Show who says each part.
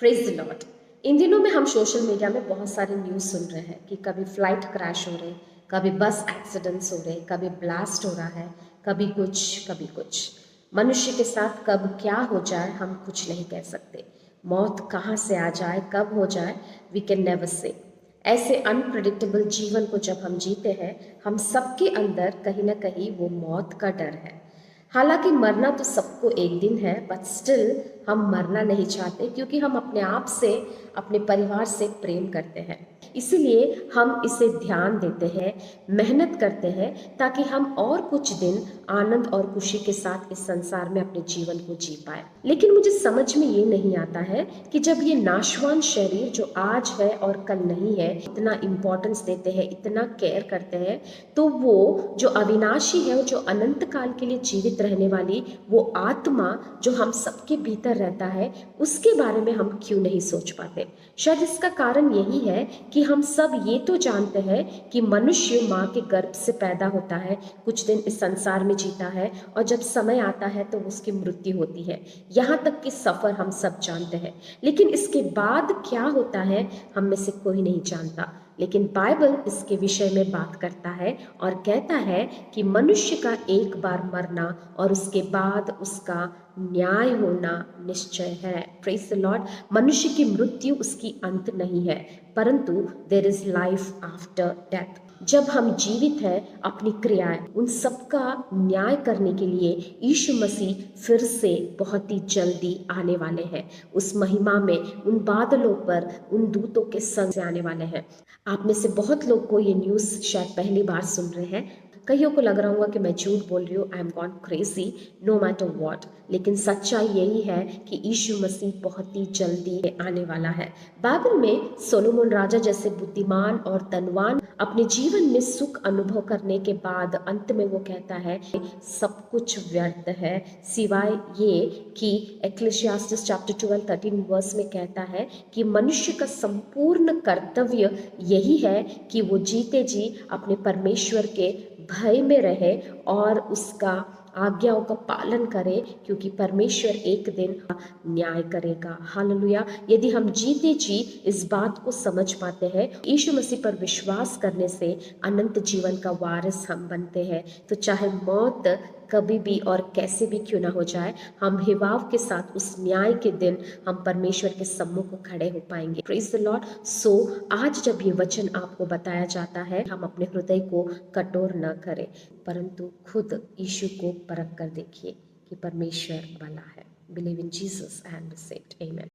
Speaker 1: Praise the Lord. इन दिनों में हम सोशल मीडिया में बहुत सारे न्यूज़ सुन रहे हैं कि कभी फ्लाइट क्रैश हो रहे, कभी बस एक्सीडेंट्स हो रहे, कभी ब्लास्ट हो रहा है, कभी कुछ कभी कुछ। मनुष्य के साथ कब क्या हो जाए हम कुछ नहीं कह सकते। मौत कहाँ से आ जाए, कब हो जाए, वी कैन नेवर से। ऐसे अनप्रिडिक्टेबल जीवन को जब हम जीते हैं, हम सबके अंदर कहीं ना कहीं वो मौत का डर है। हालांकि मरना तो सबको एक दिन है, बट स्टिल हम मरना नहीं चाहते क्योंकि हम अपने आप से, अपने परिवार से प्रेम करते हैं। इसीलिए हम इसे ध्यान देते हैं, मेहनत करते हैं ताकि हम और कुछ दिन आनंद और खुशी के साथ इस संसार में अपने जीवन को जी पाए। लेकिन मुझे समझ में ये नहीं आता है कि जब ये नाशवान शरीर जो आज है और कल नहीं है, इतना इम्पोर्टेंस देते हैं, इतना केयर करते हैं, तो वो जो अविनाशी है, जो अनंत काल के लिए जीवित रहने वाली वो आत्मा जो हम सबके भीतर रहता है, उसके बारे में हम क्यों नहीं सोच पाते। शायद इसका कारण यही है कि हम सब ये तो जानते हैं कि मनुष्य माँ के गर्भ से पैदा होता है, कुछ दिन इस संसार में जीता है और जब समय आता है तो उसकी मृत्यु होती है। यहाँ तक कि सफ़र हम सब जानते हैं, लेकिन इसके बाद क्या होता है हम में से कोई नहीं जानता। लेकिन बाइबल इसके विषय में बात करता है और कहता है कि मनुष्य का एक बार मरना और उसके बाद उसका न्याय होना निश्चय है। Praise the Lord. मनुष्य की मृत्यु उसकी अंत नहीं है, परंतु there is life after death. जब हम जीवित हैं, अपनी क्रियाएं उन सबका न्याय करने के लिए यीशु मसीह फिर से बहुत ही जल्दी आने वाले हैं। उस महिमा में, उन बादलों पर, उन दूतों के संग से आने वाले हैं। आप में से बहुत लोग को ये न्यूज़ शायद पहली बार सुन रहे हैं। कईयों को लग रहा होगा कि मैं झूठ बोल रही हूँ, I am gone crazy, no matter what. लेकिन सच्चाई यही है कि यीशु मसीह बहुत ही जल्दी आने वाला है। बाइबल में सोलोमन राजा जैसे बुद्धिमान और धनवान अपने जीवन में सुख अनुभव करने के बाद अंत में वो कहता है सब कुछ व्यर्थ है, सिवाय ये कि एक्लेशियास्टिस चैप्टर 12:13 वर्स में कहता है कि मनुष्य का संपूर्ण कर्तव्य यही है कि वो जीते जी अपने परमेश्वर के भय में रहे और उसका आज्ञाओं का पालन करे, क्योंकि परमेश्वर एक दिन न्याय करेगा। हालेलुया। यदि हम जीते जी इस बात को समझ पाते हैं, यीशु मसीह पर विश्वास करने से अनंत जीवन का वारिस हम बनते हैं, तो चाहे मौत कभी भी और कैसे भी क्यों ना हो जाए, हम हिवाव के साथ उस न्याय के दिन हम परमेश्वर के सम्मुख खड़े हो पाएंगे। Praise the Lord. सो आज जब ये वचन आपको बताया जाता है, हम अपने हृदय को कठोर न करें, परंतु खुद यीशु को परख कर देखिए कि परमेश्वर भला है। Believe in Jesus and be saved. Amen.